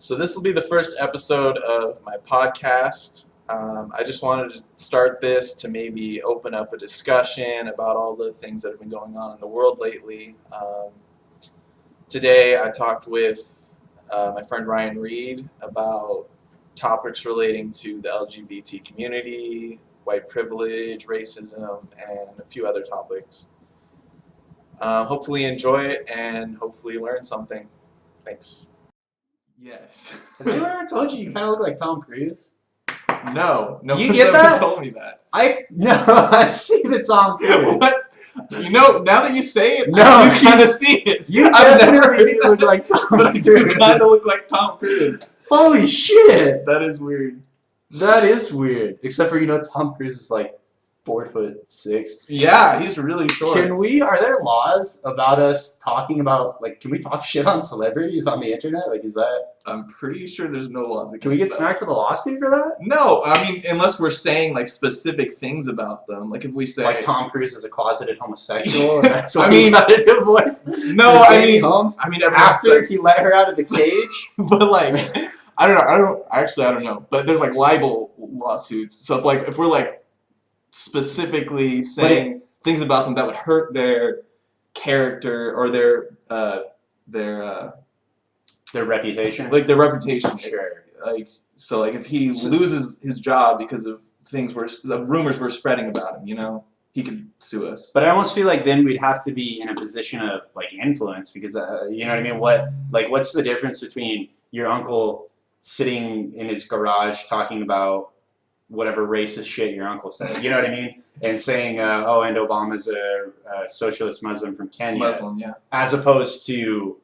So this will be the first episode of my podcast. I just wanted to start this to maybe open up a discussion about all the things that have been going on in the world lately. Today I talked with my friend Ryan Reed about topics relating to the LGBT community, white privilege, racism, and a few other topics. Hopefully you enjoy it and hopefully you learn something. Thanks. Yes. Has anyone ever told you kind of look like Tom Cruise? No Do you one's get ever that? told me that. I see the Tom Cruise. What? You know, now that you say it, No, I do kind of see it. I've never never heard do that, look like Tom but I Cruise. do kind of look like Tom Cruise. Holy shit! That is weird. That is weird. Except for, Tom Cruise is like 4'6". Yeah, he's really short. Are there laws about us talking about, can we talk shit on celebrities on the internet? Is that... I'm pretty sure there's no laws against Can we get that. smacked with a lawsuit for that? No, I mean, unless we're saying, specific things about them. Like, if we say... Like Tom Cruise is a closeted homosexual, and that's why I mean, he got a divorce? No, Holmes, everyone after says... he let her out of the cage? But, I don't know. But there's, libel lawsuits. So, if we're, specifically saying things about them that would hurt their character or their reputation. Their reputation. Sure. If he loses his job because of the rumors were spreading about him, he could sue us. But I almost feel like then we'd have to be in a position of influence because you know what I mean. What's the difference between your uncle sitting in his garage talking about whatever racist shit your uncle said, you know what I mean? And saying, and Obama's a socialist Muslim from Kenya. Muslim, yeah. As opposed to,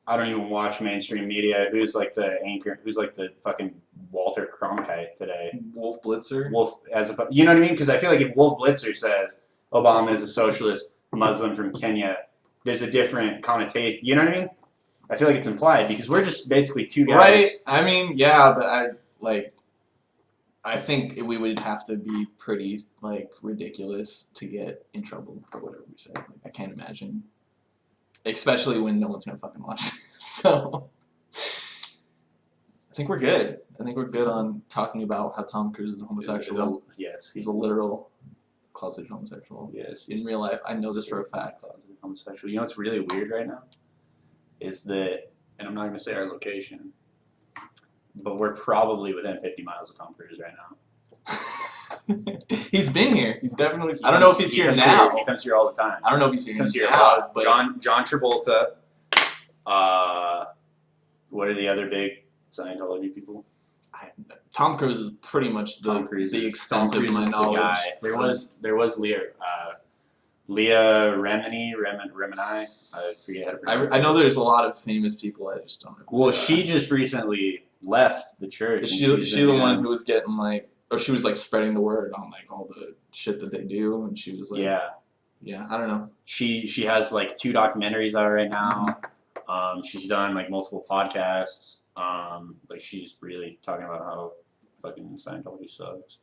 I don't even watch mainstream media, who's the anchor, who's the fucking Walter Cronkite today. Wolf Blitzer? You know what I mean? Because I feel like if Wolf Blitzer says Obama is a socialist Muslim from Kenya, there's a different connotation, you know what I mean? I feel like it's implied because we're just basically two guys. Right, I mean, yeah, but I think we would have to be pretty, ridiculous to get in trouble for whatever we say. I can't imagine. Especially when no one's gonna fucking watch this. So, I think we're good. I think we're good on talking about how Tom Cruise is a homosexual. Yes. He's a literal closeted homosexual. Yes. In real life, I know this for a fact. Closeted homosexual. You know what's really weird right now? Is that, and I'm not gonna say our location, but we're probably within 50 miles of Tom Cruise right now. He's been here. He's definitely. I don't know if he's here now. He comes here all the time. I don't know if he's here He comes here now. But John Travolta. What are the other big Scientology people? Tom Cruise is pretty much the extent of my knowledge. There was Leah Remini. I forget how to pronounce it. I know there's a lot of famous people. I just don't know. Well, she just recently left the church. Is she the one who was getting or she was spreading the word on all the shit that they do, and she was yeah, I don't know. She has 2 documentaries out right now. She's done multiple podcasts. She's really talking about how fucking Scientology sucks.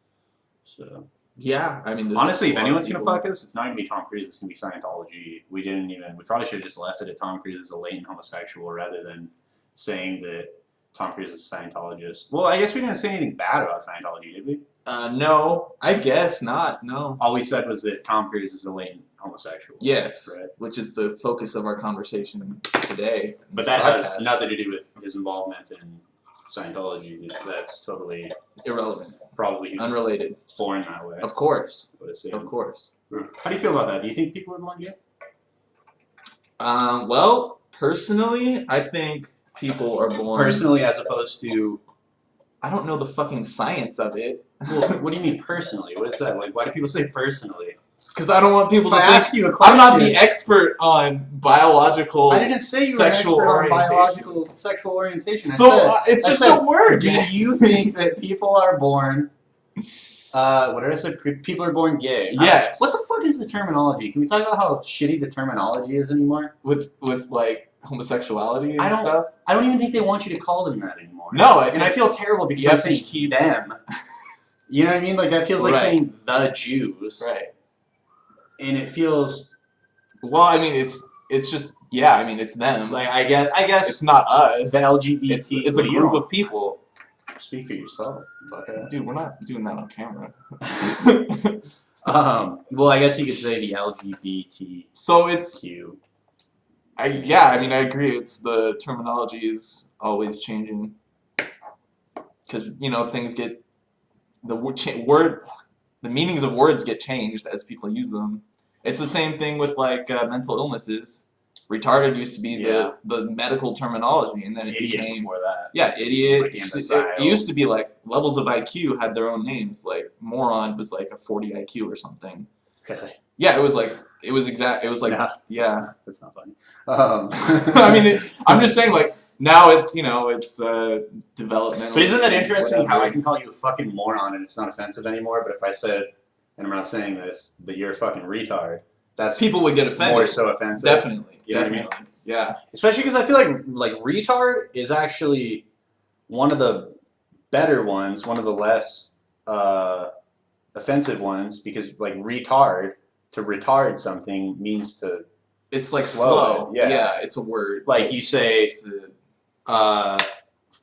So yeah, I mean, honestly, if anyone's gonna fuck us, it's not gonna be Tom Cruise. It's gonna be Scientology. We probably should have just left it at Tom Cruise as a latent homosexual rather than saying that Tom Cruise is a Scientologist. Well, I guess we didn't say anything bad about Scientology, did we? No, I guess not. No. All we said was that Tom Cruise is a latent homosexual. Yes, right. Which is the focus of our conversation today. But that has nothing to do with his involvement in Scientology. That's totally irrelevant. Probably unrelated. Born that way. Of course. Of course. How do you feel about that? Do you think people are born gay? Well, personally, I think people are born... Personally, as opposed to... I don't know the fucking science of it. Well, what do you mean personally? What is that? Why do people say personally? Because I don't want people to ask you a question. I'm not the expert on biological I didn't say you were an expert on biological sexual orientation. So it's just a word. Do you think that people are born... what did I say? People are born gay. Yes. What the fuck is the terminology? Can we talk about how shitty the terminology is anymore? With homosexuality and stuff? I don't even think they want you to call them that anymore. No, I feel terrible because I'm saying them. You know what I mean? That feels like saying the Jews. Right. And it feels... Well, I mean, it's just Yeah, I mean it's them. Like I guess It's not us. the LGBT. It's a group of people. Speak for yourself. But, Dude, we're not doing that on camera. well, I guess you could say the LGBTQ. So it's I mean I agree. It's the terminology is always changing because things get the meanings of words get changed as people use them. It's the same thing with like mental illnesses. Retarded used to be the medical terminology, and then it idiot became before that. Yeah, idiot. Like It used to be like levels of IQ had their own names. Like moron was like a 40 IQ or something. Really? Yeah, it was like That's not funny. I mean, I'm just saying like now it's developmental. But isn't that interesting how whatever. I can call you a fucking moron and it's not offensive anymore? But if I said, and I'm not saying this, that you're a fucking retard, that's People would get offended. more so offensive. Definitely, You know what I mean? definitely, yeah. Especially because I feel like retard is actually one of the better ones, one of the less offensive ones, because like to retard something means to It's like slow slow. it, yeah. It's a word. like you say It's,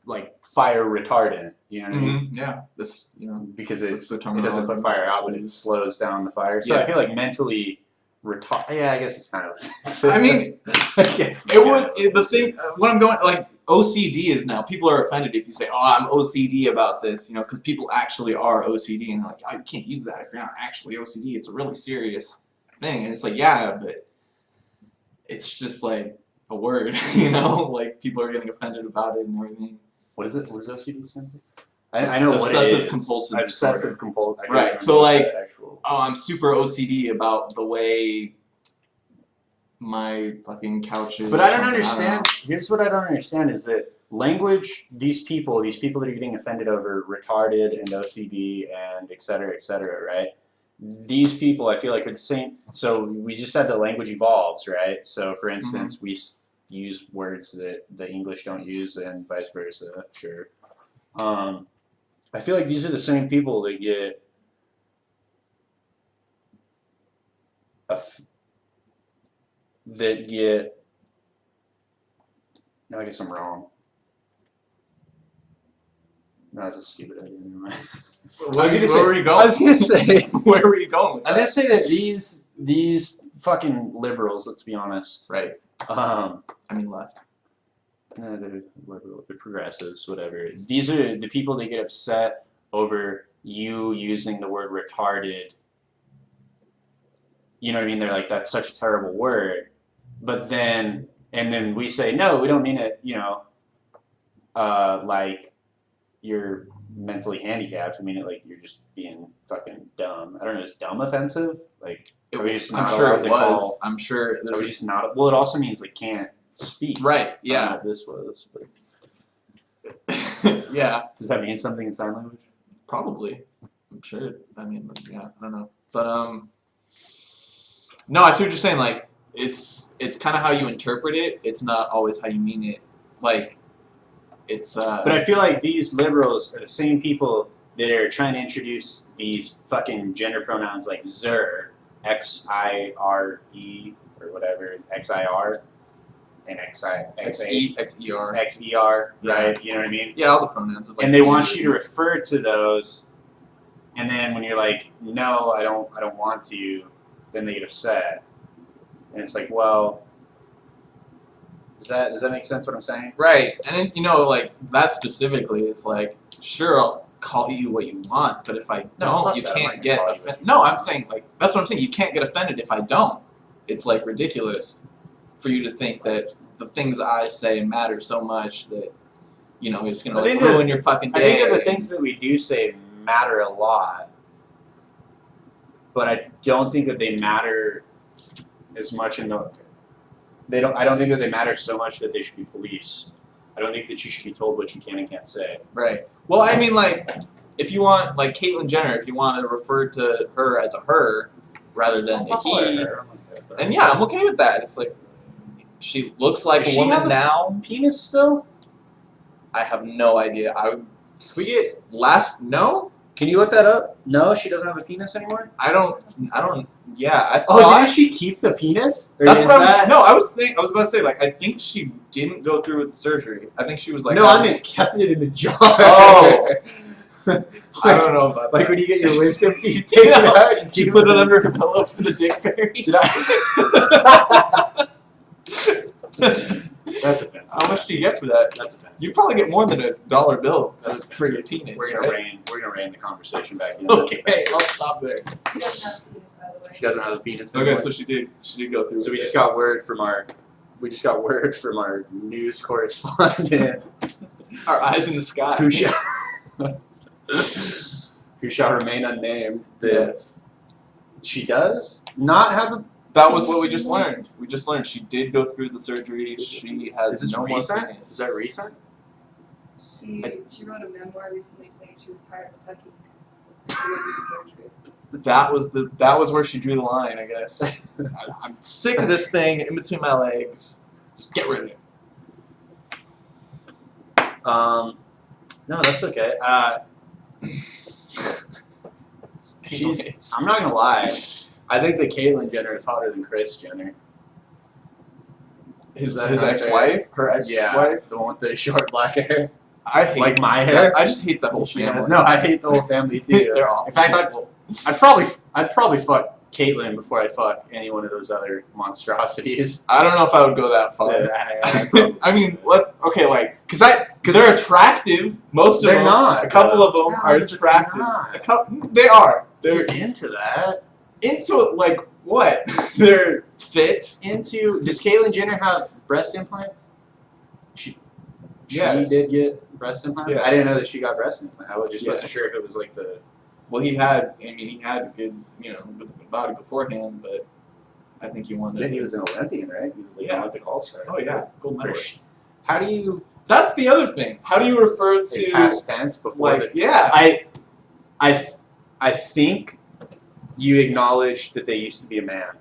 like fire retardant. You know what I mean? yeah. This Because That's the it doesn't terminology. put fire out, but it slows down the fire. So I Yeah. feel like mentally retard. Yeah, I guess it's kind of. I mean, I guess the thing. What I'm going like OCD is now. People are offended if you say, "Oh, I'm OCD about this," because people actually are OCD, and they're like, "Oh, you can't use that if you're not actually OCD. It's a really serious thing." And it's like, yeah, but it's just like a word, Like people are getting offended about it and everything. What is it? What does OCD stand for? I know what it Obsessive is. compulsive Obsessive disorder. compulsive. Right. So like, oh, I'm super OCD about the way my fucking couch is. But or I don't something. understand. Here's what I don't understand is that language, these people that are getting offended over retarded and OCD and et cetera, right? These people, I feel like, are the same. So we just said that language evolves, right? So for instance, we use words that the English don't use and vice versa, sure. I feel like these are the same people that get no, I guess I'm wrong. No, that's a stupid idea. Never mind. Where were you going? I was gonna say. Where were you going with I was gonna say that these fucking liberals, let's be honest. Right. I mean left. No, they're liberal, they're progressives, whatever. These are the people that get upset over you using the word retarded. You know what I mean? They're like, that's such a terrible word. But then, and then we say, no, we don't mean it, like you're mentally handicapped. We mean it like you're just being fucking dumb. I don't know, is dumb offensive? Like, are we just I'm not sure allowed it to was. call- I'm sure Are there's we just not? Well, it also means like can't speak. right. I don't know Yeah. what this was, but Yeah. does that mean something in sign language? Probably. I'm sure. I mean, yeah. I don't know. But no, I see what you're saying. Like, it's kind of how you interpret it. It's not always how you mean it. Like, it's. But I feel like these liberals are the same people that are trying to introduce these fucking gender pronouns like xer, XIRE or whatever, XIR, and XER, right? You know what I mean? Yeah, all the pronouns. Is like And they want you to refer to those, and then when you're like, no, I don't want to, then they get upset, and it's like, well, does that make sense? What I'm saying? Right, and then like that specifically, it's like, sure, I'll call you what you want, but if I don't, fuck you that, can't like, get call you what offended. you No, I'm saying like that's what I'm saying. You can't get offended if I don't. It's like ridiculous for you to think that the things I say matter so much that it's gonna ruin your fucking day. I think that the things that we do say matter a lot, but I don't think that they matter as much I don't think that they matter so much that they should be policed. I don't think that you should be told what you can and can't say. Right. Well, I mean, like, if you want, like, Caitlyn Jenner, if you want to refer to her as a her rather than a he, and yeah, I'm okay with that. It's like, she looks like Does a she woman have a now. Penis still? I have no idea. We get no? Can you look that up? No, she doesn't have a penis anymore. I don't. Yeah, I Oh, thought. didn't she keep the penis? Or That's is what I was. that- No, I was about to say, like, I think she didn't go through with the surgery. I think she was like. No, I meant kept it in the jar. Oh. I don't know about Like that. when you get your wisdom teeth taken No, out, and She keep put it under her pillow for the dick fairy. Did I? That's offensive. How much do you get for that? That's offensive. You probably get more than $1 bill That's for your offensive. penis, We're gonna right? rein the conversation back in. Okay, I'll stop there. She doesn't have penis, by the way. She doesn't have a penis. Okay, anymore. so she did go through. So we with just it. got word from our news correspondent Our eyes in the sky. who shall who shall remain unnamed that Yes. she does not have a. That was what we just learned. We just learned she did go through the surgery. She has Is this no more recent? penis. Is that recent? She wrote a memoir recently saying she was tired of fucking. So she went through the surgery. That was where she drew the line, I guess. I'm sick of this thing in between my legs. Just get rid of it. No, that's okay. Anyways. I'm not gonna lie. I think that Caitlyn Jenner is hotter than Kris Jenner. His Is that ex-wife? Her Yeah, ex-wife? the one with the short black hair, I hate like my that. hair. I just hate that whole Yeah, family. no, I hate the whole family too. They're awful. In fact, I'd probably fuck Caitlyn before I'd fuck any one of those other monstrosities. I don't know if I would go that far. I mean, because they're attractive. Most of They're them. not, A couple of them No, are but they're attractive. not. They are. They're They're into that. into it. Like what? They're fit. Does Caitlyn Jenner have breast implants? She Yes. did get breast implants. Yeah. I didn't know that she got breast implants. I was just Yeah. wasn't sure if it was like the. Well, he had a good, good body beforehand, but I think he won. He was an Olympian, right? He was like an Yeah. Olympic all-star. Oh yeah, gold medalist. How do you That's the other thing. How do you refer say to past tense before like the? yeah? I think you acknowledge that they used to be a man.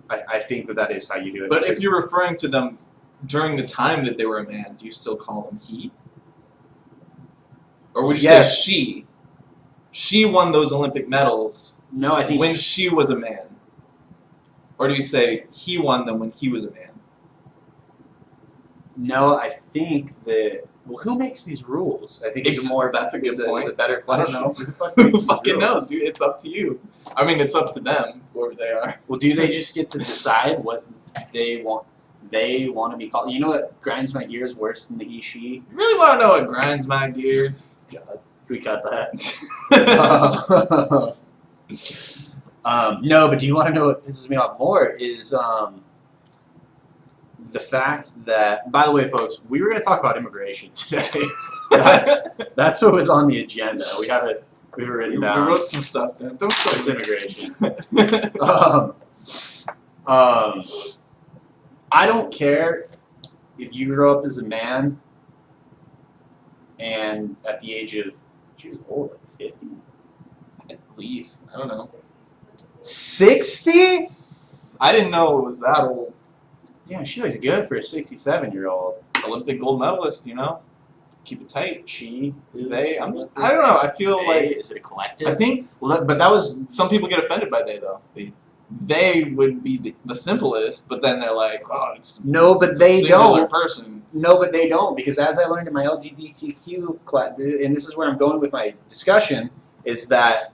I think that is how you do it. But if because- you're referring to them during the time that they were a man, do you still call them he? Or would you Yes. say she? She won those Olympic medals no, I think when she was a man. Or do you say he won them when he was a man? no, I think that. Well, who makes these rules? I think it's more. That's a good it's point. It's a better I question. don't know. Who the fuck makes Who these fucking rules? knows, dude? It's up to you. I mean, it's up to them, whoever they are. Well, do they just get to decide what they want? They want to be called. You know what grinds my gears worse than the he she? You really want to know what grinds my gears? God, can we cut that? That's No, but do you want to know what pisses me off more? Is the fact that. By the way, folks, we were going to talk about immigration today. That's what was on the agenda. We have it written You down. wrote some stuff down. Don't show It's me. immigration. I don't care if you grow up as a man and at the age of, she was old, like 50? At least. I don't know. 60? I didn't know it was that old. Yeah, she looks good for a 67-year-old. Olympic gold medalist, Keep it tight. She is. I don't know. I feel like. Is it a collective? I think Well, but that was. some people get offended by they, though. They would be the simplest, but then they're like, oh, it's No, but a they singular don't. person. No, but they don't, because as I learned in my LGBTQ class, and this is where I'm going with my discussion, is that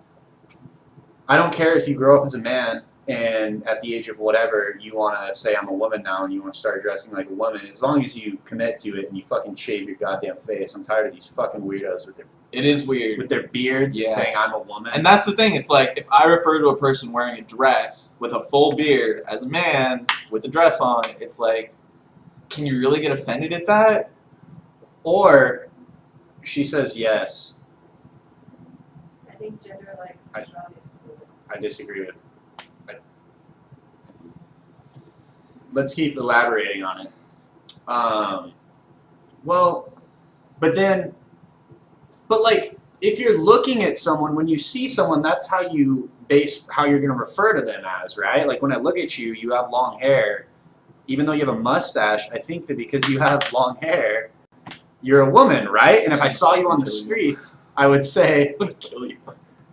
I don't care if you grow up as a man and at the age of whatever you want to say I'm a woman now and you want to start dressing like a woman, as long as you commit to it and you fucking shave your goddamn face. I'm tired of these fucking weirdos with It is weird. their beards Yeah. and saying I'm a woman. And that's the thing. It's like if I refer to a person wearing a dress with a full beard as a man with the dress on, it's like, can you really get offended at that? Or she says yes. I think gender like sexuality is fluid. I disagree with. Let's keep elaborating on it. Well, but like, if you're looking at someone, when you see someone, that's how you base how you're going to refer to them as, right? Like when I look at you, you have long hair. Even though you have a mustache, I think that because you have long hair, you're a woman, right? And if I saw you on the streets, I would say, I'm gonna kill you.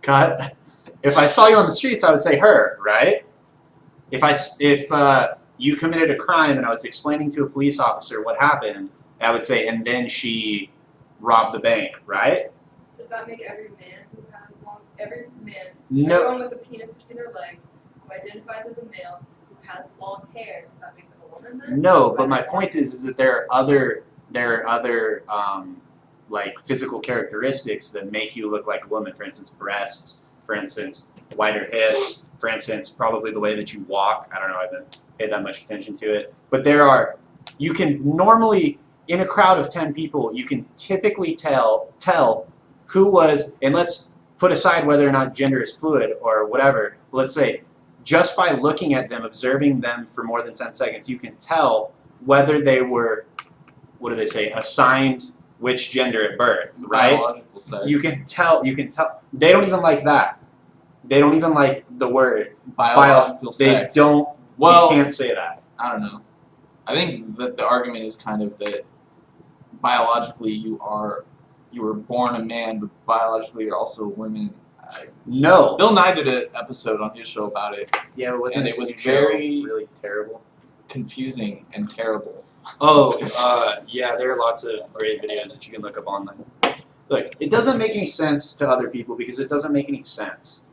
cut. If I saw you on the streets, I would say her, right? If you committed a crime and I was explaining to a police officer what happened, I would say, and then she robbed the bank, right? Does that make every man who has No. everyone with a penis between their legs, who identifies as a male, who has long hair, does that make them a woman then? No, but my point is that there are other like physical characteristics that make you look like a woman. For instance, breasts. For instance, wider hips. For instance, probably the way that you walk. I don't know. I haven't paid that much attention to it. But you can normally, in a crowd of 10 people, you can typically tell who was, and let's put aside whether or not gender is fluid or whatever. Let's say, just by looking at them, observing them for more than 10 seconds, you can tell whether they were, what do they say, assigned which gender at birth, right? Biological sex. You can tell. They don't even like that. They don't even like the word biological sex. They don't. Well, you can't say that. I don't know. I think that the argument is kind of that biologically you were born a man, but biologically you're also a woman. No. Bill Nye did an episode on his show about it. Yeah, but wasn't And it was new show very- really terrible? Confusing and terrible. Oh, yeah, there are lots of great videos that you can look up online. Look, it doesn't make any sense to other people because it doesn't make any sense.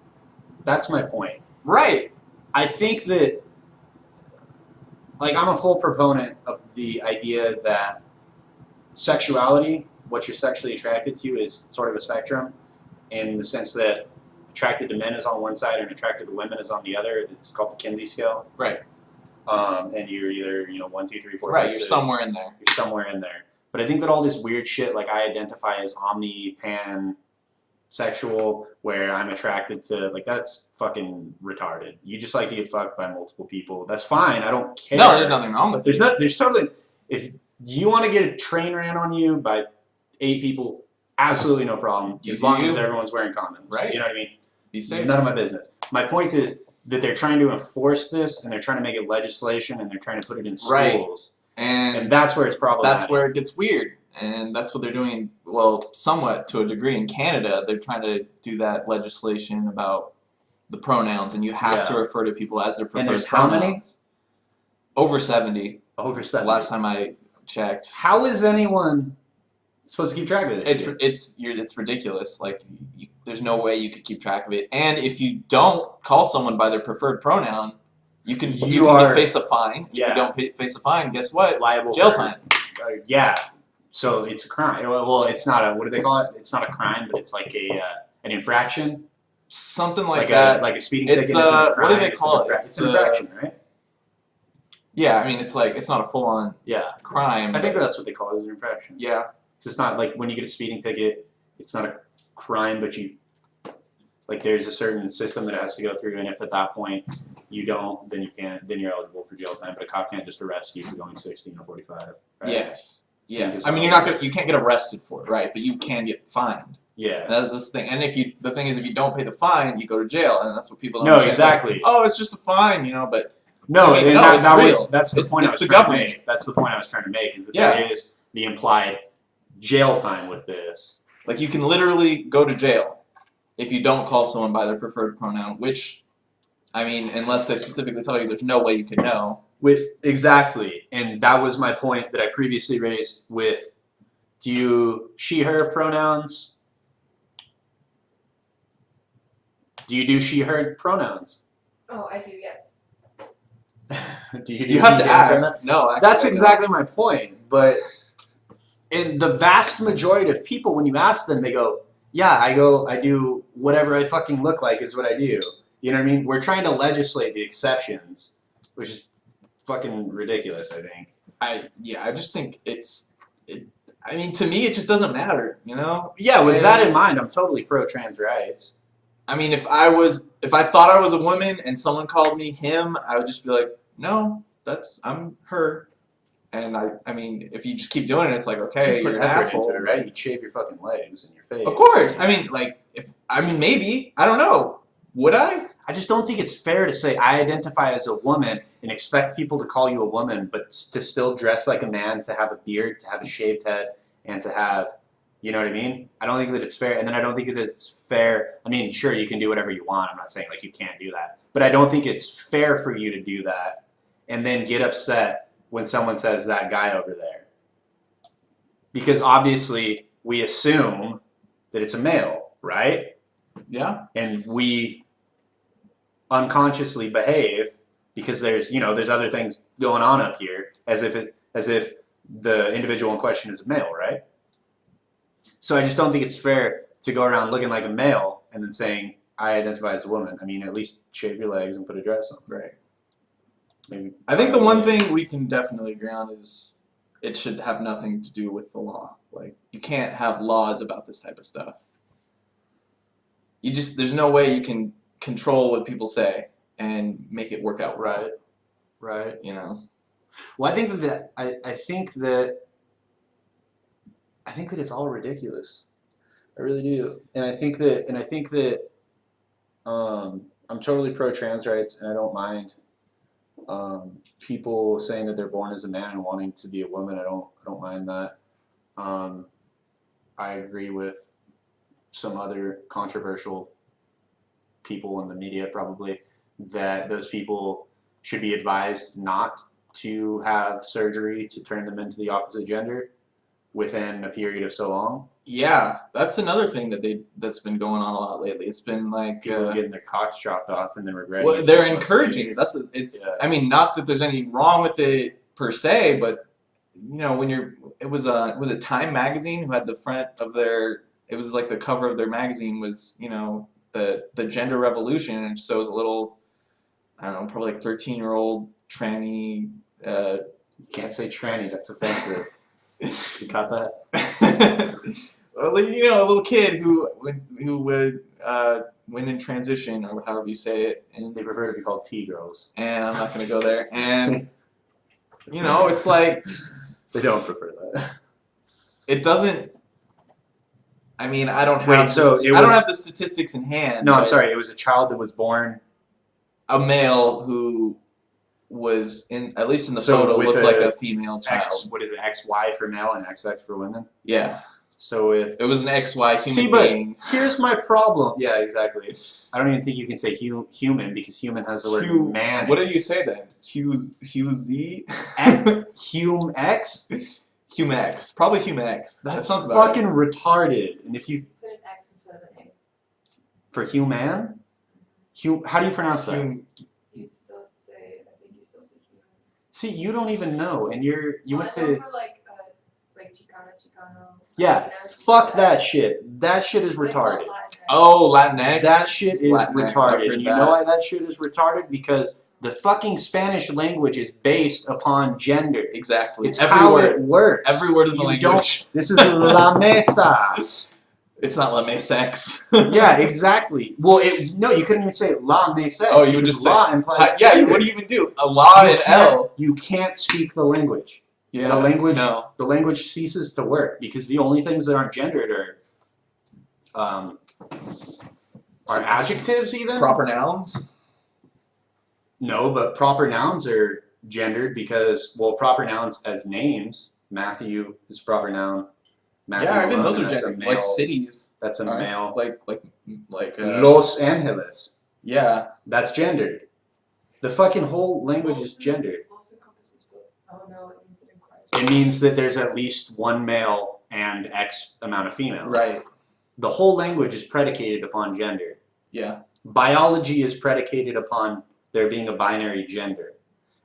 That's my point. Right. I think that, like, I'm a full proponent of the idea that sexuality, what you're sexually attracted to, is sort of a spectrum, in the sense that attracted to men is on one side and attracted to women is on the other. It's called the Kinsey scale. Right. And you're either 1, 2, 3, 4, Right. 5, You're 6. somewhere in there. You're somewhere in there. But I think that all this weird shit, like I identify as omni-pan-sexual, where I'm attracted to, like, that's fucking retarded. You just like to get fucked by multiple people. That's fine. I don't care. No, there's nothing wrong with it. There's totally, if you want to get a train ran on you by 8 people, absolutely no problem. You As do long you. as everyone's wearing condoms. Right. You know what I mean? Be safe. None of my business. My point is that they're trying to enforce this, and they're trying to make it legislation, and they're trying to put it in Right. schools. And And that's where it's problematic. that's where it gets weird. And that's what they're doing, well, somewhat to a degree in Canada. They're trying to do that legislation about the pronouns, and you have to refer to people as their preferred there's how pronouns. many? Over 70. Over 7. Last time I checked. How is anyone supposed to keep track of this? It's ridiculous. Like, there's no way you could keep track of it. And if you don't call someone by their preferred pronoun, you can face a fine. If Yeah. you don't face a fine, guess what? Liable Jail for- time. Yeah. So it's a crime. Well, it's not a, what do they call it? It's not a crime, but it's like an infraction. Something like that. Like a speeding It's, ticket isn't a crime. what do they it's call an it? It's an infraction, right? Yeah, I mean, it's not a full-on Yeah. crime. I think that's what they call it, is an infraction. Yeah. 'Cause it's not like when you get a speeding ticket, it's not a crime, but like there's a certain system that it has to go through, and if at that point you don't, then you can't, then you're eligible for jail time. But a cop can't just arrest you for going 16 or 45. Right? Yes. Yes. Because I mean, you can't get arrested for it, right? But you can get fined. Yeah. That's this thing. And the thing is, if you don't pay the fine, you go to jail, and that's what people don't No, understand. It's like, exactly. oh, it's just a fine, but No, I mean, and no, it's that real. was that's the point I it's was the trying to government. make. That's the point I was trying to make, is that Yeah. there is the implied jail time with this. Like, you can literally go to jail if you don't call someone by their preferred pronoun, which, I mean, unless they specifically tell you, there's no way you can know. Exactly, and that was my point that I previously raised with, do you she/her pronouns? Do you do she/her pronouns? Oh, I do, yes. Do you do You have to he/him ask. pronouns? No, actually, That's I don't. exactly my point. But in the vast majority of people, when you ask them, they go, "Yeah, I do whatever I fucking look like is what I do." You know what I mean? We're trying to legislate the exceptions, which is fucking ridiculous, I think. I just think I mean, to me, it just doesn't matter, Yeah, with And- that in mind, I'm totally pro trans rights. I mean, if I thought I was a woman and someone called me him, I would just be like, no, I'm her. And I mean, if you just keep doing it, it's like, okay, You put you're an effort asshole. into it, right? You shave your fucking legs and your face. Of course. I mean, maybe. I don't know. Would I? I just don't think it's fair to say I identify as a woman and expect people to call you a woman, but to still dress like a man, to have a beard, to have a shaved head, and to have You know what I mean? I don't think that it's fair, and then I don't think that it's fair. I mean, sure, you can do whatever you want. I'm not saying like you can't do that, but I don't think it's fair for you to do that and then get upset when someone says that guy over there, because obviously we assume that it's a male, right? Yeah. And we unconsciously behave because there's other things going on up here as if the individual in question is a male, right? So I just don't think it's fair to go around looking like a male and then saying I identify as a woman. I mean, at least shave your legs and put a dress on. Right. Maybe. I think the one thing we can definitely agree on is it should have nothing to do with the law. Like, you can't have laws about this type of stuff. There's no way you can control what people say and make it work out well. Right. You know. Well, I think that it's all ridiculous. I really do, and I think that I'm totally pro trans rights, and I don't mind people saying that they're born as a man and wanting to be a woman. I don't mind that. I agree with some other controversial people in the media probably that those people should be advised not to have surgery to turn them into the opposite gender within a period of so long. Yeah, that's another thing that's been going on a lot lately. It's been like People getting their cocks chopped off and then regretting well, it. they're encouraging it. I mean, not that there's anything wrong with it per se, but you know, when it was it Time magazine who had the front of it was like the cover of their magazine was, you know, the gender revolution, and so it was a little, I don't know, probably like 13-year-old tranny. You can't say tranny, that's offensive. You caught that? Well, you know, a little kid who would when in transition or however you say it, and They prefer to be called T-girls. and I'm not gonna go there. And you know, it's like They don't prefer that. it doesn't. I mean, I don't have Wait, so it I don't was- have the statistics in hand. No, I'm but sorry. It was a child that was born. a male who was at least in the So photo with looked a like a female child. What is it? XY for male and XX for women. Yeah, So if it was an XY human See, but being. here's my problem. Yeah, exactly. I don't even think you can say human because human has the word man. What did you say then? Hugh Z? Hume X? Hume X. Probably Hume X. That sounds about fucking retarded. And if you Put an X instead of an A. for human, how do you pronounce that? Hume. You'd still say, I think you still say human. See, you don't even know, and you went I know to for like Chicano. yeah. Fuck that shit. That shit is retarded. Oh, Latinx. That shit is Latinx, I've retarded. heard And you that. know why that shit is retarded? Because the fucking Spanish language is based upon gender. Exactly. It's every how word. it works. Every word in the You language. This is la mesa. It's not la sex. Yeah, exactly. Well, no, you couldn't even say la mesa. Oh, you would just say- la implies Yeah. gender. What do you even do? A law and L. You can't speak the language. Yeah. The language. No. The language ceases to work because the only things that aren't gendered are adjectives even. Proper nouns. No, but proper nouns are gendered because, well, proper nouns as names. Matthew is a proper noun. Matthew Yeah, even Malone, those are that's a gendered. male. Like cities. That's a Right? male. Like. Los Angeles. Yeah. That's gendered. The fucking whole language is gendered. Also encompasses both. Oh no, it means it requires. It means that there's at least one male and X amount of females. Right. The whole language is predicated upon gender. Yeah. Biology is predicated upon there being a binary gender,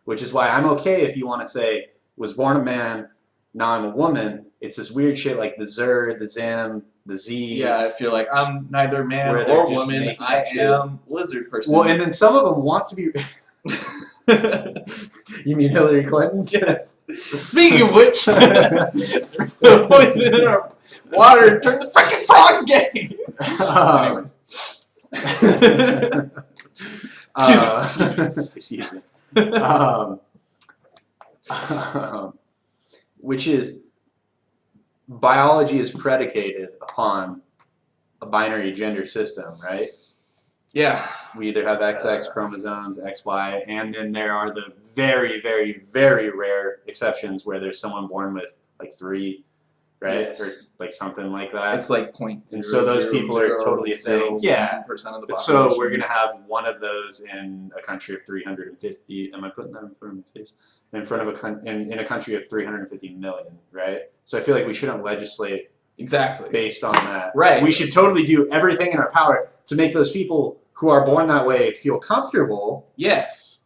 which is why I'm okay if you want to say, was born a man, now I'm a woman. It's this weird shit like the zer, the zim, the z. Yeah. If you're like, I'm neither man Where they're or just woman, making I that shit. am lizard person. Well, and then some of them want to be. You mean Hillary Clinton? Yes. Speaking of which, the poison in our water turned the freaking frogs gay. Anyways. Excuse me. Which is, biology is predicated upon a binary gender system, right? Yeah. We either have XX chromosomes, XY, and then there are the very, very, very rare exceptions where there's someone born with like 3 right? Yes. Or like something like that. It's like point. And so those people are totally saying, yeah. percent of the But population. so we're gonna have one of those in a country of 350. Am I putting that in front of my face? In front of in a country of 350 million, right? So I feel like we shouldn't legislate exactly based on that. Right. We should totally do everything in our power to make those people who are born that way feel comfortable. Yes.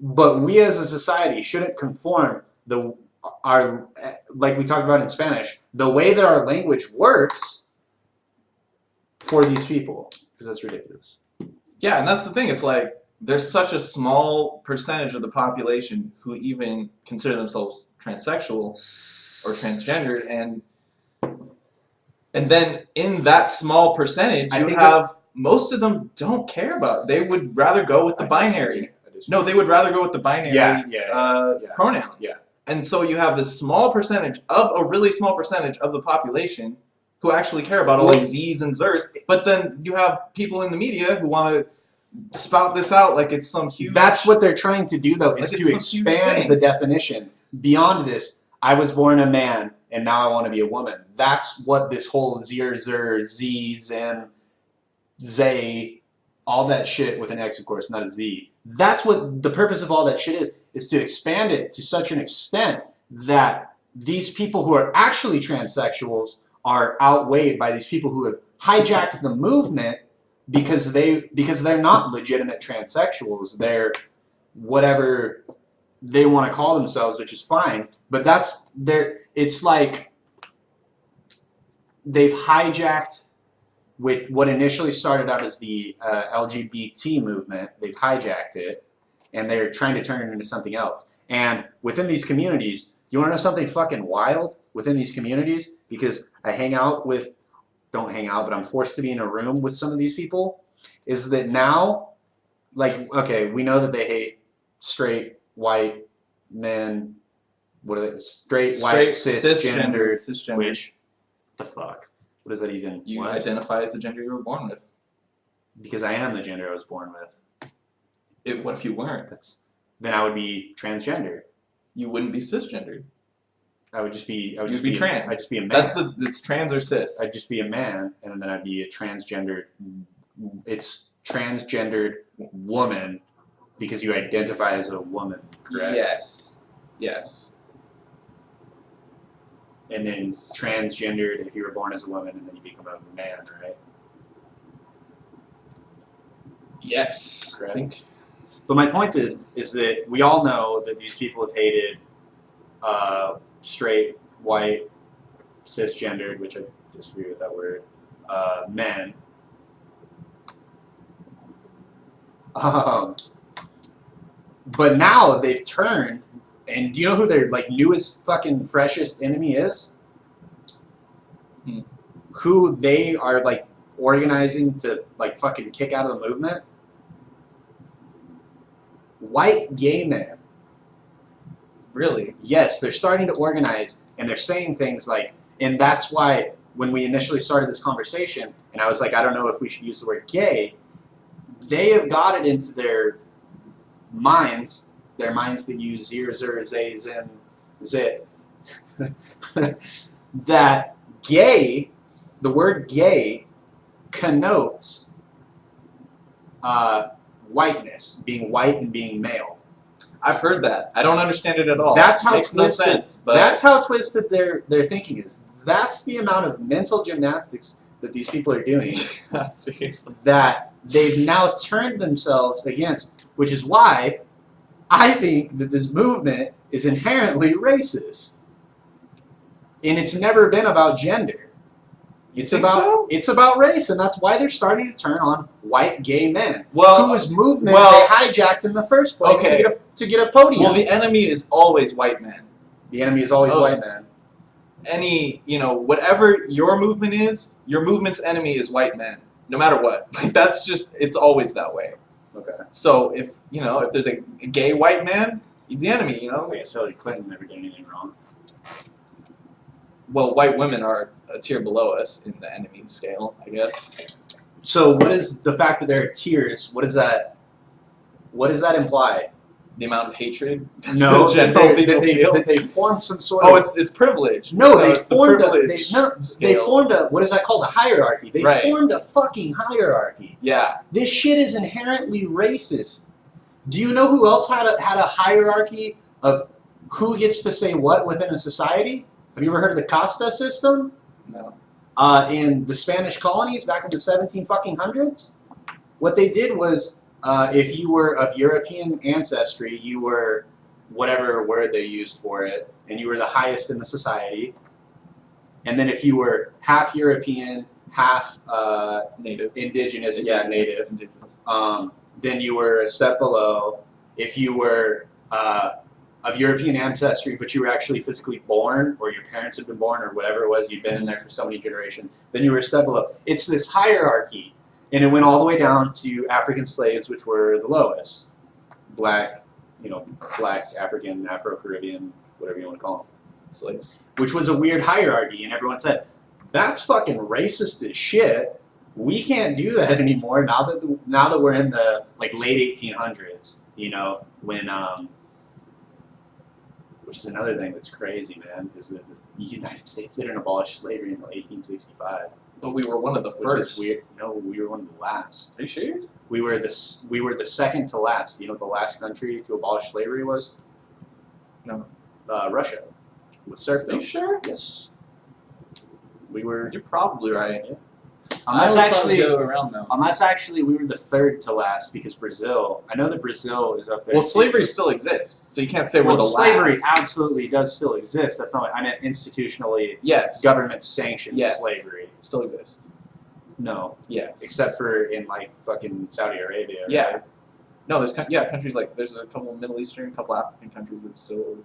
But we as a society shouldn't conform our like we talked about in Spanish, the way that our language works for these people, because that's ridiculous. Yeah, and that's the thing. It's like there's such a small percentage of the population who even consider themselves transsexual or transgendered, and then in that small percentage, I you think have most of them don't care about. They would rather go with the binary. No, they would rather go with the binary pronouns. Yeah. And so you have this small percentage of a really small percentage of the population who actually care about all these Z's and Zers. But then you have people in the media who want to spout this out like it's some huge. That's what they're trying to do, though, is Like to it's some huge expand thing. the definition beyond this. I was born a man, and now I want to be a woman. That's what this whole Zer, Z's, and Zay, all that shit with an X, of course, not a Z. That's what the purpose of all that shit is to expand it to such an extent that these people who are actually transsexuals are outweighed by these people who have hijacked the movement because they're not legitimate transsexuals. They're whatever they want to call themselves, which is fine. But it's like they've hijacked with what initially started out as the LGBT movement. They've hijacked it, and they're trying to turn it into something else. And within these communities, you want to know something fucking wild? Within these communities, because I don't hang out, but I'm forced to be in a room with some of these people, is that now, like, okay, we know that they hate straight, white men, what are they? Straight white, cisgendered, which, the fuck? What does that even? You what? identify as the gender you were born with. Because I am the gender I was born with. What if you weren't? Then I would be transgender. You wouldn't be cisgendered. You'd be trans. I'd just be a man. It's trans or cis. I'd just be a man, and then I'd be a transgendered. It's transgendered woman because you identify as a woman, correct? Yes. Yes. And then transgendered if you were born as a woman, and then you become a man, right? Yes. Correct. I think. But my point is that we all know that these people have hated straight, white, cisgendered, which I disagree with that word, men. But now they've turned, and do you know who their newest fucking freshest enemy is? Who they are organizing to fucking kick out of the movement? White gay men. Really? Yes, they're starting to organize, and they're saying things and that's why when we initially started this conversation, and I was like, I don't know if we should use the word gay, they have got it into their minds that use zir, zer, zay, zin, zit, that gay, the word gay, connotes whiteness, being white and being male. I've heard that. I don't understand it at all. That's how it makes no twisted, sense. But that's how twisted their thinking is. That's the amount of mental gymnastics that these people are doing. Seriously. That they've now turned themselves against, which is why I think that this movement is inherently racist. And it's never been about gender. It's about race, and that's why they're starting to turn on white gay men, whose movement they hijacked in the first place to get a podium. Well, the enemy is always white men. The enemy is always white men. Whatever your movement is, your movement's enemy is white men, no matter what. That's just, it's always that way. Okay. So if there's a gay white man, he's the enemy. I guess Hillary Clinton never did anything wrong. Well, white women are a tier below us in the enemy scale, I guess. So what is the fact that there are tiers? What does that imply? the amount of hatred No, general people feel. that they formed some sort Oh, of. it's privilege. No, So they it's the formed a. privilege They scale. formed a. What is that called? A hierarchy. They Right. formed a fucking hierarchy. Yeah. This shit is inherently racist. Do you know who else had a hierarchy of who gets to say what within a society? Have you ever heard of the casta system? No. In the Spanish colonies back in the 1700s, what they did was, if you were of European ancestry, you were whatever word they used for it, and you were the highest in the society. And then if you were half European, half Native. indigenous, Indigenous. then you were a step below. If you were of European ancestry, but you were actually physically born, or your parents had been born, or whatever it was, you'd been in there for so many generations, then you were a step below. It's this hierarchy, and it went all the way down to African slaves, which were the lowest. Black, black, African, Afro-Caribbean, whatever you want to call them. Slaves. Which was a weird hierarchy, and everyone said, that's fucking racist as shit. We can't do that anymore now that we're in the late 1800s, when which is another thing that's crazy, man, is that the United States didn't abolish slavery until 1865. But we were one of the Which first. is weird. No, we were one of the last. Are you serious? We were the second to last. You know what the last country to abolish slavery was? No. Russia. With Are serfdom. you sure? Yes. We were. You're probably right. Yeah. Unless Actually, we were the third to last because Brazil. I know that Brazil is up there. Well, slavery still exists, so you can't say we're the slavery last. absolutely does still exist. That's not what I meant. Institutionally, Yes. government sanctioned Yes. slavery. It still exists. No, Yes. except for in fucking Saudi Arabia. Yeah. Right? No, there's countries there's a couple Middle Eastern, a couple African countries that still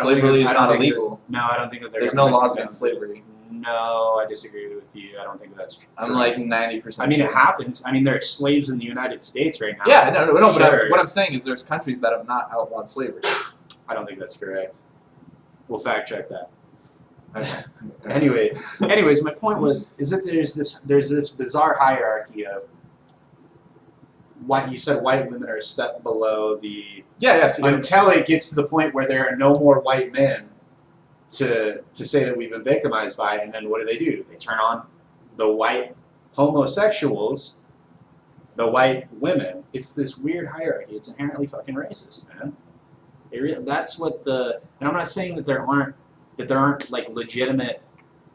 slavery is not illegal. No, I don't think that There's no laws against slavery. No, I disagree with you. I don't think that's true. I'm 90%. I mean, sure. it happens. I mean, there are slaves in the United States right now. Yeah, no, but Sure. what I'm saying is there's countries that have not outlawed slavery. I don't think that's correct. We'll fact check that. Anyways, my point is that there's this bizarre hierarchy of you said white women are a step below the Yes. until it gets to the point where there are no more white men to say that we've been victimized by, and then what do? They turn on the white homosexuals, the white women. It's this weird hierarchy. It's inherently fucking racist, man. That's what and I'm not saying that there aren't legitimate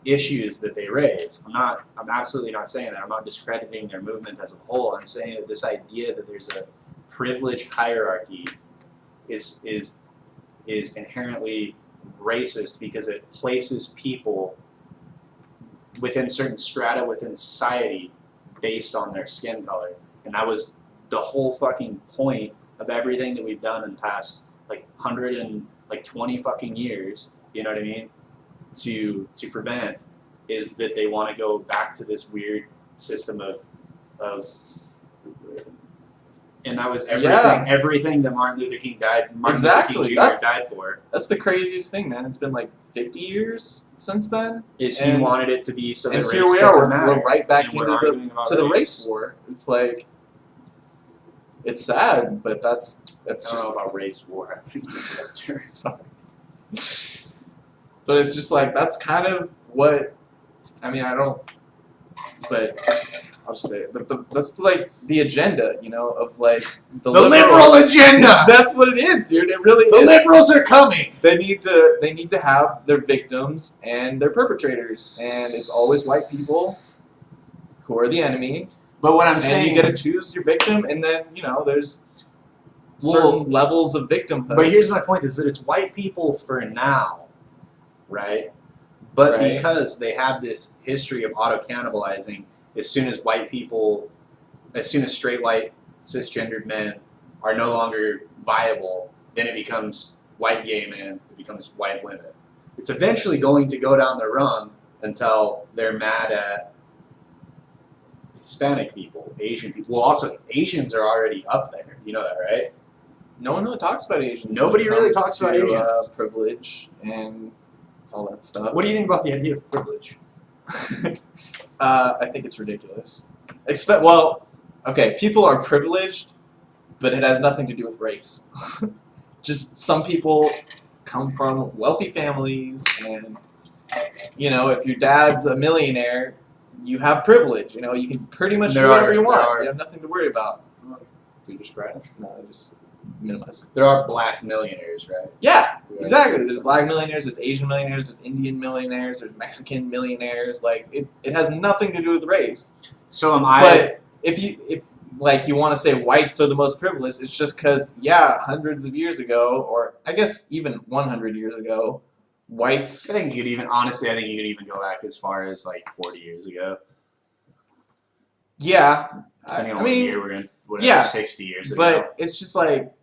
issues that they raise. I'm absolutely not saying that. I'm not discrediting their movement as a whole. I'm saying that this idea that there's a privilege hierarchy is inherently racist because it places people within certain strata within society based on their skin color. And that was the whole fucking point of everything that we've done in the past 120 fucking years, you know what I mean? To prevent is that they want to go back to this weird system of and that was everything that Martin Luther King died Luther King Jr. died for. That's the craziest thing, man. It's been 50 years since then. He wanted it to be so that and race here we doesn't are, matter. we're right back And into we're arguing about the race war. It's it's sad, but that's I don't just know about race war. sorry. But it's just that's kind of what but I'll just say it. That's the agenda, of the liberal agenda. That's what it is, dude. It really The is. liberals are coming. They need to have their victims and their perpetrators, and it's always white people who are the enemy. But what I'm And saying, you get to choose your victim, and then there's certain levels of victimhood. but here's my point: is that it's white people for now, right? But Right. because they have this history of auto-cannibalizing, as soon as straight white cisgendered men are no longer viable, then it becomes white gay men, it becomes white women. It's eventually going to go down the rung until they're mad at Hispanic people, Asian people. Well, also, Asians are already up there. You know that, right? No one really talks about Asians. Nobody when it really comes talks about to, Asians. Privilege and all that stuff. What do you think about the idea of privilege? I think it's ridiculous. Okay, people are privileged but it has nothing to do with race. Just some people come from wealthy families, and if your dad's a millionaire, you have privilege. You can pretty much do whatever you want. You have nothing to worry about. We just crash? No, just minimize. There are black millionaires, right? Yeah, exactly. There's black millionaires, there's Asian millionaires, there's Indian millionaires, there's Mexican millionaires. Like it has nothing to do with race. So am But if you want to say whites are the most privileged, it's just because hundreds of years ago, or I guess even 100 years ago, whites. I think you could even go back as far as like 40 years ago. Yeah, Depending on what year we're in. Whatever, yeah, 60 years ago. But it's just like,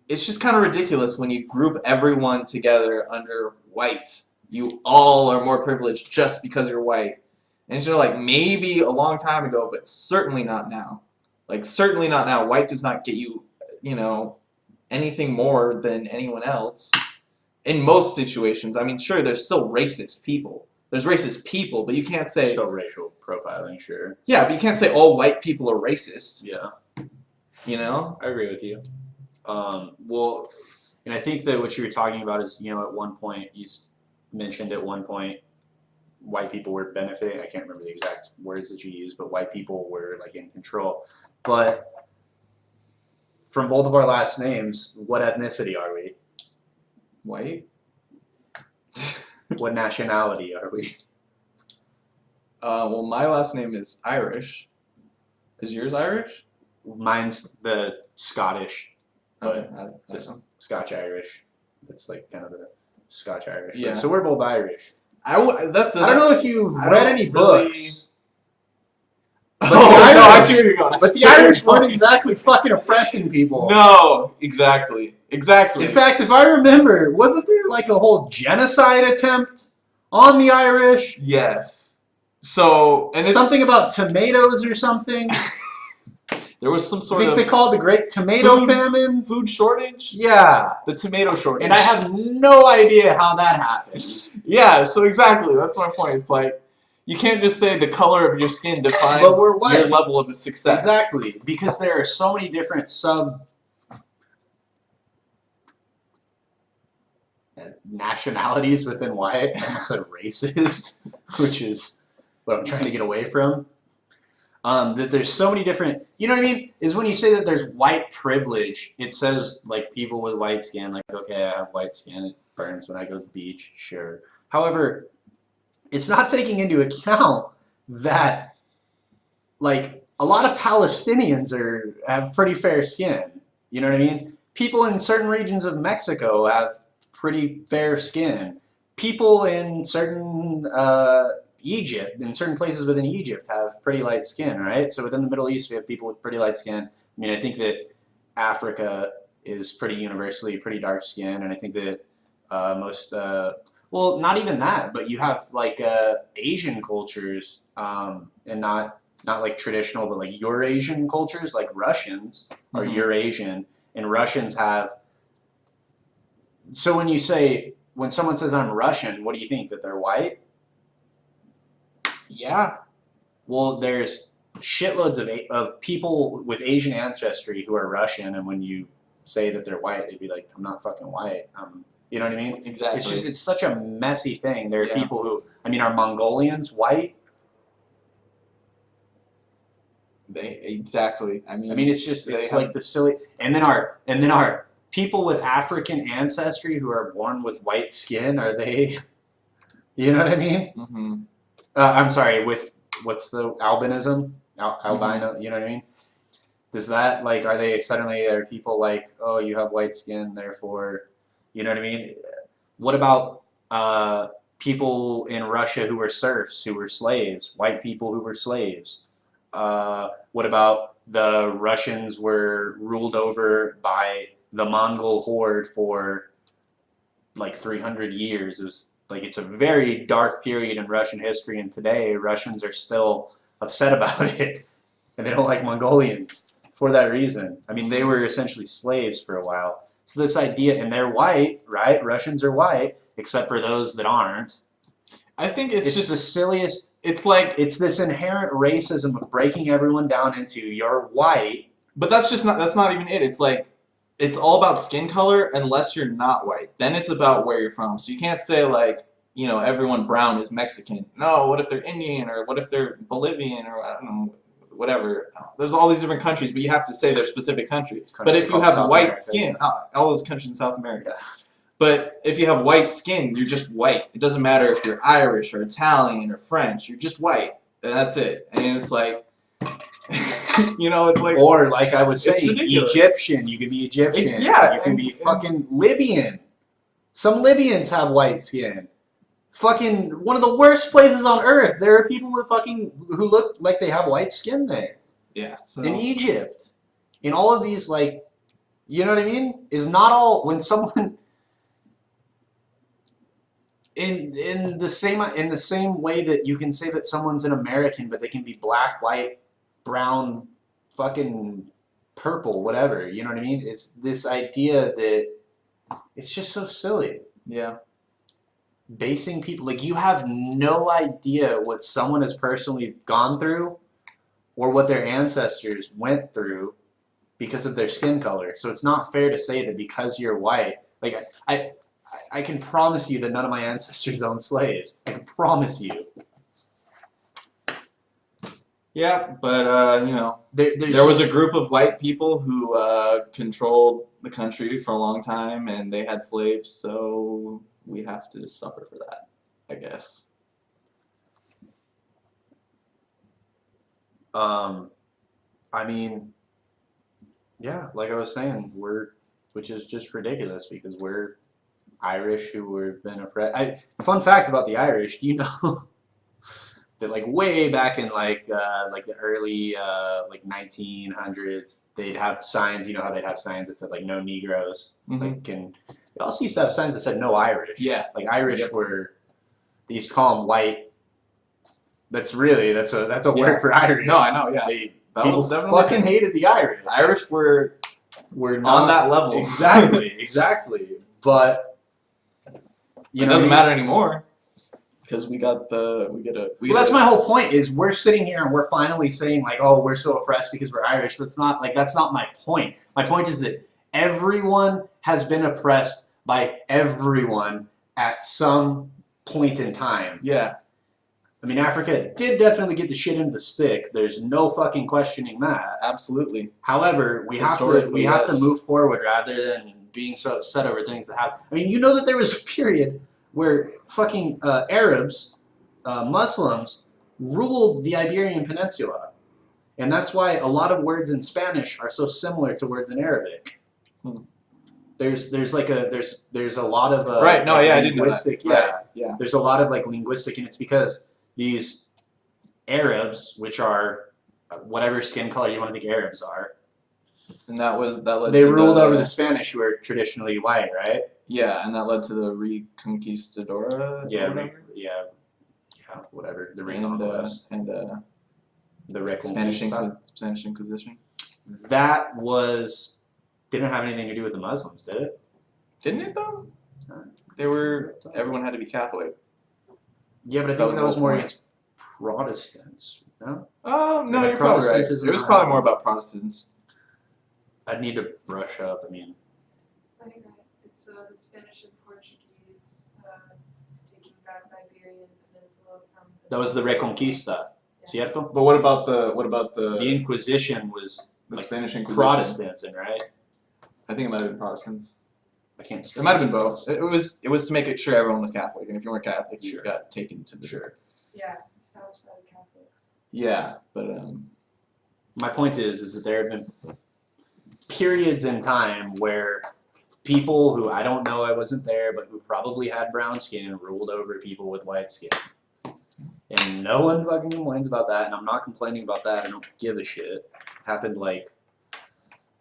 it's just kind of ridiculous when you group everyone together under white. You all are more privileged just because you're white. And you're like, maybe a long time ago, but certainly not now. Like, certainly not now. White does not get you, anything more than anyone else. In most situations. I mean, sure, there's still racist people. There's racist people, but you can't say... Still racial profiling, sure. Yeah, but you can't say all white people are racist. Yeah. I agree with you. Well, and I think that what you were talking about is, at one point, you mentioned at one point, white people were benefiting. I can't remember the exact words that you used, but white people were, like, in control. But from both of our last names, what ethnicity are we? White? What nationality are we? Well, my last name is Irish. Is yours Irish? Mine's the Scottish, but the Scotch-Irish. That's like kind of the Scotch-Irish. Yeah. So we're both Irish. I don't know if you've read any books. But I see where you're going. But the Irish weren't exactly fucking oppressing people. No, exactly. In fact, if I remember, wasn't there like a whole genocide attempt on the Irish? Yes. So, and it's something about tomatoes or something. There was some sort I think they called the Great Tomato Famine. Food shortage? Yeah. The tomato shortage. And I have no idea how that happened. Yeah, so exactly. That's my point. It's like, you can't just say the color of your skin defines your level of success. Exactly. Because there are so many different nationalities within white. I almost said racist, which is what I'm trying to get away from. That there's so many different, you know what I mean? Is when you say that there's white privilege, it says like people with white skin, like, okay, I have white skin, it burns when I go to the beach, sure. However, it's not taking into account that like a lot of Palestinians have pretty fair skin. You know what I mean? People in certain regions of Mexico have pretty fair skin. People in certain Egypt, in certain places within Egypt, have pretty light skin, right? So within the Middle East, we have people with pretty light skin. I mean, I think that Africa is pretty universally pretty dark skin, and I think that most, well, not even that, but you have like Asian cultures, and not like traditional, but like Eurasian cultures, like Russians are Eurasian, and Russians have. So when someone says I'm Russian, what do you think? That they're white? Yeah. Well, there's shitloads of people with Asian ancestry who are Russian, and when you say that they're white, they'd be like, I'm not fucking white. You know what I mean? Exactly. It's such a messy thing. There are people who, I mean, are Mongolians white? Exactly. I mean, it's like the silly, and then our people with African ancestry who are born with white skin, are they, you know what I mean? Mm-hmm. I'm sorry, with, what's the albinism? Albino, you know what I mean? Does that, like, are people like, oh, you have white skin, therefore, you know what I mean? What about people in Russia who were serfs, who were slaves, white people who were slaves? What about the Russians were ruled over by the Mongol horde for like 300 years? It was like, it's a very dark period in Russian history, and today Russians are still upset about it, and they don't like Mongolians for that reason. I mean, they were essentially slaves for a while. So this idea, and they're white, right? Russians are white, except for those that aren't. I think it's just the silliest. it's like, It's this inherent racism of breaking everyone down into you're white. but that's not even it. It's like, it's all about skin color unless you're not white. Then it's about where you're from. So you can't say like, you know, everyone brown is Mexican. No, what if they're Indian, or what if they're Bolivian, or I don't know, whatever. There's all these different countries, but you have to say their specific country. But if you called have South white America, skin, all those countries in South America. But if you have white skin, you're just white. It doesn't matter if you're Irish or Italian or French. You're just white, and that's it. And it's like, you know, it's like, or like I was saying, ridiculous. Egyptian. You can be Egyptian. You can be fucking Libyan. Some Libyans have white skin. Fucking one of the worst places on earth. There are people with fucking who look like they have white skin there. Yeah. So In Egypt, in all of these, like, you know what I mean? Is not all when someone in the same way that you can say that someone's an American, but they can be black, white, brown, fucking purple, whatever. You know what I mean? It's this idea that it's just so silly. yeah. Basing people, like, you have no idea what someone has personally gone through or what their ancestors went through because of their skin color. So it's not fair to say that because you're white, like, I can promise you that none of my ancestors owned slaves. I can promise you. Yeah, but you know, There's there was a just- group of white people who controlled the country for a long time, and they had slaves, so we have to suffer for that, I guess. I mean, yeah, like I was saying, which is just ridiculous because we're Irish who have been oppressed. Fun fact about the Irish, you know, that like way back in like the early like 1900s, they'd have signs. You know how they'd have signs that said like no Negroes. Like, and they also used to have signs that said no Irish. Yeah. Like Irish Yep. were, they used to call them white. That's a Yeah. word for Irish. No, I know. Yeah, People was definitely fucking hated the Irish. Irish were We're not on that level. exactly. But you It know, doesn't matter anymore because we get a. Well, that's my whole point. Is we're sitting here and we're finally saying like, oh, we're so oppressed because we're Irish. That's not my point. My point is that everyone has been oppressed by everyone at some point in time. Yeah. I mean, Africa did definitely get the shit into the stick. There's no fucking questioning that. Absolutely. However, we have Historically, to yes. move forward rather than being so upset over things that happen. I mean, you know that there was a period where fucking Arabs, Muslims, ruled the Iberian Peninsula, and that's why a lot of words in Spanish are so similar to words in Arabic. There's a lot of Right. No. like, Yeah. I didn't know that. linguistic. Yeah. Right. Yeah. There's a lot of like linguistic, and it's because these Arabs, which are whatever skin color you want to think Arabs are, And that led. they to ruled over the Spanish, who are traditionally white, right? Yeah, and that led to the Reconquistadora. Yeah, or whatever. whatever. The And Reconquest, the Spanish Spanish Inquisition. That didn't have anything to do with the Muslims, did it? Didn't it though? Everyone had to be Catholic. Yeah, but I That think was that the was whole more point. against Protestants. No, Oh no, Yeah, you're probably right. Protestantism It was and probably all. more about Protestants. I'd need to brush up. I mean, Right. It's the Spanish and Portuguese taking back the Iberian Peninsula from. that was the Reconquista, cierto? But what about the The Inquisition was the like Spanish Inquisition? Protestants, right? I think it might have been Protestants. I can't. It might have been both. It was to make it sure everyone was Catholic, and if you weren't Catholic, you Sure. got taken to the. Sure. Yeah, established by the Catholics. Yeah, but My point is that there have been periods in time where people who I don't know, I wasn't there, but who probably had brown skin ruled over people with white skin. And no one fucking complains about that, and I'm not complaining about that. I don't give a shit. Happened it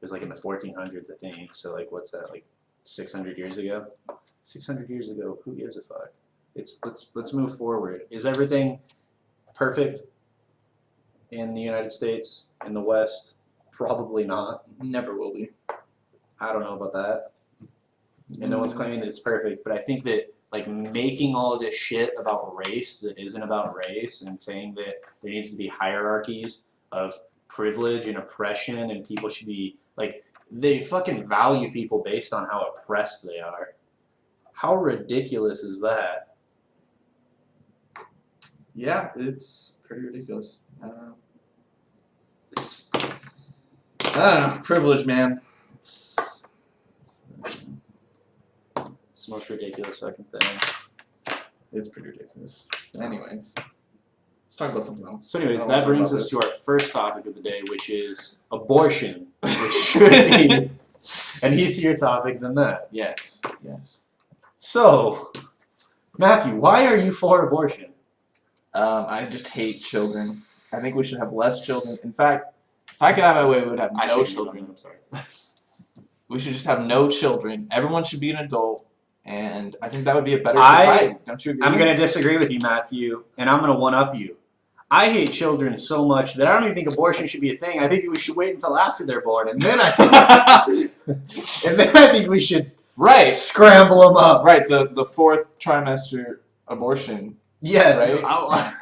was like in the 1400s, I think. So like, what's that, like 600 years ago? 600 years ago, who gives a fuck? Let's move forward. Is everything perfect in the United States, in the West? Probably not. never will be. I don't know about that. And no one's claiming that it's perfect, but I think that like making all of this shit about race that isn't about race and saying that there needs to be hierarchies of privilege and oppression and people should be like they fucking value people based on how oppressed they are. How ridiculous is that? Yeah, it's pretty ridiculous. I don't know. It's, I don't know. Privilege, man. It's it's the most ridiculous fucking thing. it's pretty ridiculous. Anyways, let's talk about something else. So anyways, I don't wanna that talk brings about us to this. our first topic of the day, which is abortion. Which should be an easier topic than that. Yes. Yes. So, Matthew, why are you for abortion? I just hate children. I think we should have less children. In fact, if I could have my way, we would have no children. I'm sorry. We should just have no children. Everyone should be an adult, and I think that would be a better society. Don't you agree? I'm going to disagree with you, Matthew, and I'm going to one-up you. I hate children so much that I don't even think abortion should be a thing. I think that we should wait until after they're born, and then I think we should right, scramble them up. right. The fourth trimester abortion. Yeah, Right?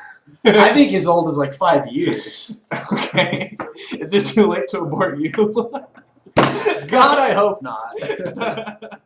I think as old as like 5 years. Okay, is it too late to abort you? God, I hope not.